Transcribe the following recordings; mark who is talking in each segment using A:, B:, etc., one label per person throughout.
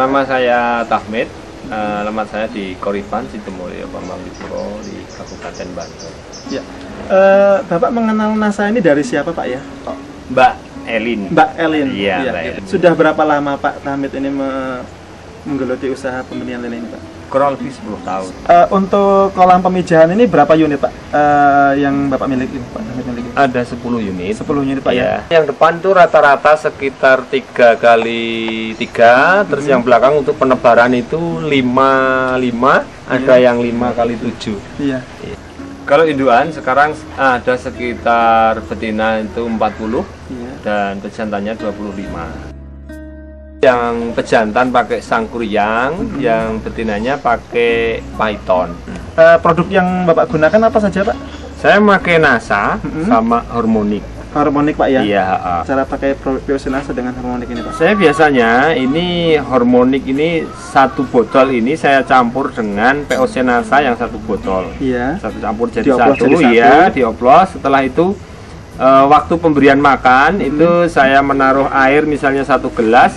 A: Nama saya Tahmid, alamat saya di Koriban, Sidomulyo, Pambanglipuro di Kabupaten Bantul.
B: Ya. Bapak mengenal NASA ini dari siapa Pak ya?
A: Mbak Elin.
B: Mbak Elin.
A: Iya,
B: ya.
A: Mbak Elin.
B: Sudah berapa lama Pak Tahmid ini menggeluti usaha pembenihan lele ini Pak?
A: Kurang lebih 10 tahun.
B: Untuk kolam pemijahan ini berapa unit Pak yang Bapak miliki? Pak Tahmid miliki?
A: Ada 10 unit.
B: 10 unit Pak ya.
A: Yang depan tuh rata-rata sekitar 3x3, terus yang belakang untuk penebaran itu 5x5, ada yang 5x7.
B: Iya.
A: Kalau induan sekarang ada sekitar betina itu 40 dan pejantannya 25. Yang pejantan pakai sangkuriang, yang betinanya pakai python.
B: Produk yang Bapak gunakan apa saja Pak?
A: Saya pakai NASA sama harmonik.
B: Harmonik Pak ya?
A: Iya.
B: Cara pakai POC NASA dengan harmonik ini Pak?
A: Saya biasanya ini harmonik ini satu botol ini saya campur dengan POC NASA yang satu botol.
B: Iya.
A: Satu campur jadi
B: Dioplos
A: satu,
B: jadi satu.
A: iya, dioplos. Setelah itu waktu pemberian makan itu saya menaruh air misalnya 1 gelas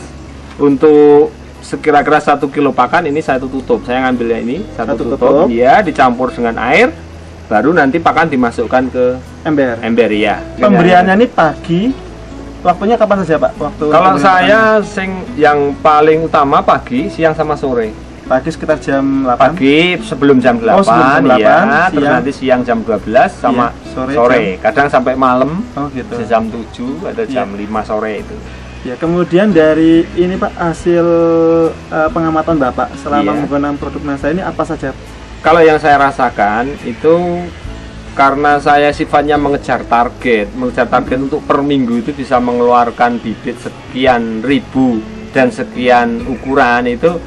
A: untuk sekira-kira 1 kilo pakan ini saya tutup. Saya ngambilnya ini satu tutup, ya, dicampur dengan air, baru nanti pakan dimasukkan ke ember ya.
B: Pemberiannya ini pagi, waktunya kapan saja Pak?
A: Kalau saya yang paling utama pagi, siang sama sore.
B: Pagi sekitar jam 8.
A: Pagi sebelum jam 8,
B: sebelum jam 8
A: ya, terus nanti siang jam 12 sama sore. Kadang sampai malam.
B: Oh gitu.
A: Jam 7 atau jam 5 sore itu.
B: Ya, kemudian dari ini Pak, hasil pengamatan Bapak selama menggunakan produk NASA ini apa saja?
A: Kalau yang saya rasakan itu karena saya sifatnya mengejar target untuk per minggu itu bisa mengeluarkan bibit sekian ribu dan sekian ukuran, itu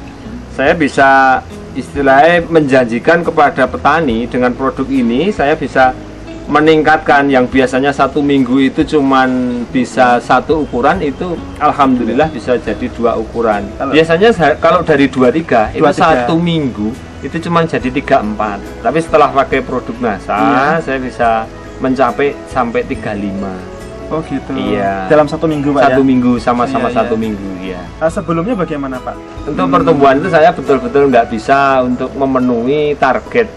A: saya bisa istilahnya menjanjikan kepada petani dengan produk ini saya bisa meningkatkan yang biasanya 1 minggu itu cuman bisa 1 ukuran, itu alhamdulillah bisa jadi 2 ukuran. Biasanya kalau dari 2-3 itu 1 minggu itu cuman jadi 3-4. Tapi setelah pakai produk NASA saya bisa mencapai sampai 35.
B: Oh gitu.
A: Iya.
B: Dalam 1 minggu Pak
A: 1
B: ya?
A: minggu sama-sama 1 minggu ya.
B: Sebelumnya bagaimana Pak?
A: Untuk pertumbuhan itu saya betul-betul nggak bisa untuk memenuhi target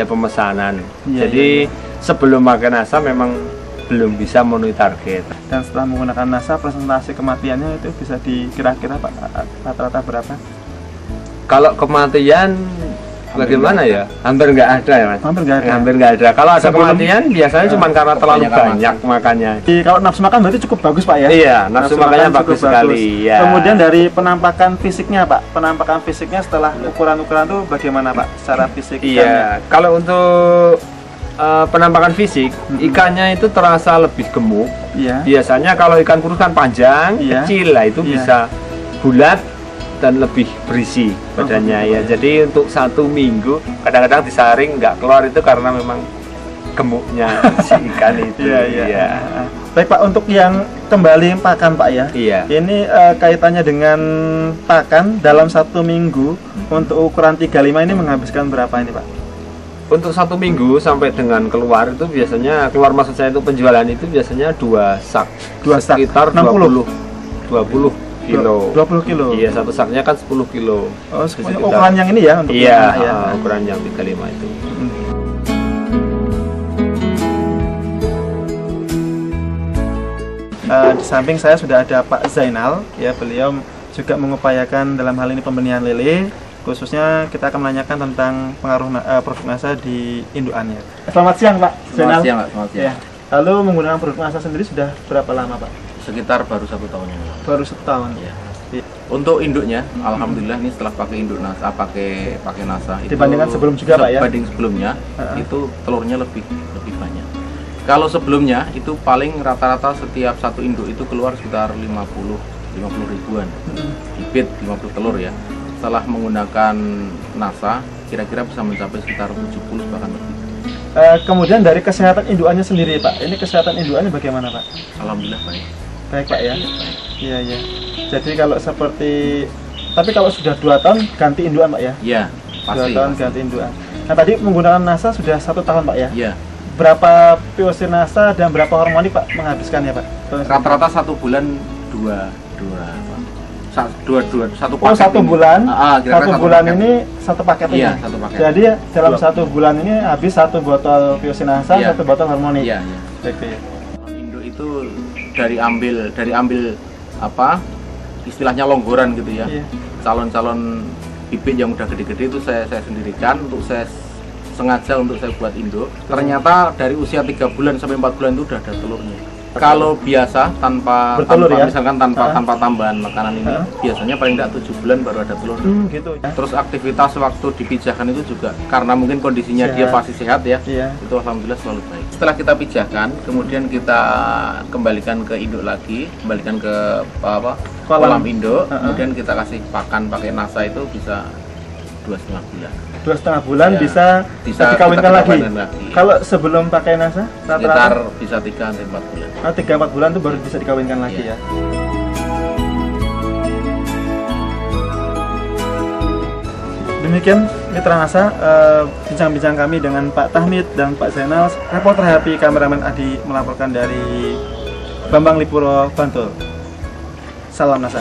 A: pemesanan. Jadi sebelum pakai NASA memang belum bisa memenuhi target.
B: Dan setelah menggunakan NASA, presentasi kematiannya itu bisa dikira-kira Pak rata-rata berapa?
A: Kalau kematian bagaimana ya? Hampir nggak ada ya Mas.
B: Hampir nggak ada.
A: Kalau ada kematian biasanya cuma karena terlalu banyak makannya.
B: Kalau nafsu makan berarti cukup bagus Pak ya?
A: Iya, nafsu makannya bagus sekali. Ya.
B: Kemudian dari penampakan fisiknya Pak, penampakan fisiknya setelah ukuran-ukuran itu bagaimana Pak? Secara fisik?
A: Iya, kalau untuk penampakan fisik, ikannya itu terasa lebih gemuk. Biasanya kalau ikan kurus kan panjang, kecil lah, itu bisa bulat dan lebih berisi badannya ya. Jadi untuk 1 minggu kadang-kadang disaring nggak keluar itu karena memang gemuknya si ikan itu.
B: Baik Pak, untuk yang kembali pakan Pak ya. Ini kaitannya dengan pakan dalam 1 minggu untuk ukuran 35 ini menghabiskan berapa ini Pak?
A: Untuk 1 minggu sampai dengan keluar itu biasanya maksud saya itu penjualan itu biasanya 2 sak. Sekitar 20 kilo.
B: 20 kilo.
A: Iya, satu saknya kan 10 kilo.
B: Oh, ukuran yang ini ya untuk
A: ukuran yang 35 itu.
B: Di samping saya sudah ada Pak Zainal ya, beliau juga mengupayakan dalam hal ini pembenihan lele. Khususnya kita akan menanyakan tentang pengaruh produk NASA di indukannya. Selamat siang Pak Zainal.
C: Selamat siang.
B: Ya. Lalu menggunakan produk NASA sendiri sudah berapa lama Pak?
C: Sekitar baru 1 tahun yang lalu.
B: Baru 1 tahun.
C: Ya. Untuk induknya, alhamdulillah ini setelah pakai induk NASA, pakai NASA itu
B: dibandingkan sebelum juga Pak ya?
C: Dibanding sebelumnya itu telurnya lebih banyak. Kalau sebelumnya itu paling rata-rata setiap 1 induk itu keluar sekitar 50 ribuan bibit, 50 telur ya. Setelah menggunakan NASA kira-kira bisa mencapai sekitar 70 bahkan lebih.
B: Kemudian dari kesehatan indukannya sendiri Pak, ini kesehatan indukannya bagaimana Pak?
C: Alhamdulillah baik.
B: Baik Pak ya? Iya. Jadi kalau tapi kalau sudah 2 tahun ganti indukan Pak ya?
C: Iya, pasti.
B: 2 tahun ganti indukan. Nah tadi menggunakan NASA sudah 1 tahun Pak ya?
C: Iya.
B: Berapa POC NASA dan berapa hormonik Pak menghabiskannya Pak?
C: Rata-rata 1 bulan 2 satu
B: Oh,
C: paket
B: 1 bulan.
C: kira-kira
B: 1 bulan
C: paket.
B: ini 1 paket
C: Iya,
B: ini.
C: 1 paket.
B: Jadi dalam 1 bulan ini habis 1 botol Biosinasa,
C: Iya.
B: 1 botol Harmonic.
C: Iya, iya.
B: Oke.
C: Induk itu dari ambil apa istilahnya longgoran gitu ya.
B: Iya.
C: Calon-calon bibit yang udah gede-gede itu saya sendirikan untuk saya sengaja untuk saya buat induk. Ternyata dari usia 3 bulan sampai 4 bulan itu udah ada telurnya. Kalau biasa tanpa
B: Bertelur ya?
C: misalkan tanpa tambahan makanan ini biasanya paling tidak 7 bulan baru ada telurnya.
B: Gitu ya.
C: Terus aktivitas waktu dipijahkan itu juga karena mungkin kondisinya dia
B: Sehat.
C: pasti sehat ya.
B: Iya.
C: Itu alhamdulillah selalu baik. Setelah kita pijahkan, kemudian kita kembalikan ke induk lagi, kembalikan ke kolam induk, kemudian kita kasih pakan pakai nasa itu bisa 2,5 bulan.
B: 2,5 bulan
C: Ya,
B: bisa
C: bisa
B: dikawinkan
C: kita
B: lagi.
C: kawinkan lagi.
B: Kalau sebelum pakai nasa,
C: Sekitar
B: rata-rata
C: bisa 3-4 bulan.
B: 3-4 bulan itu baru bisa dikawinkan lagi
C: Iya.
B: ya. Demikian Mitra Nasa, bincang-bincang kami dengan Pak Tahmid dan Pak Zainal. Reporter Happy, kameramen Adi melaporkan dari Bambang Lipuro, Bantul. Salam Nasa.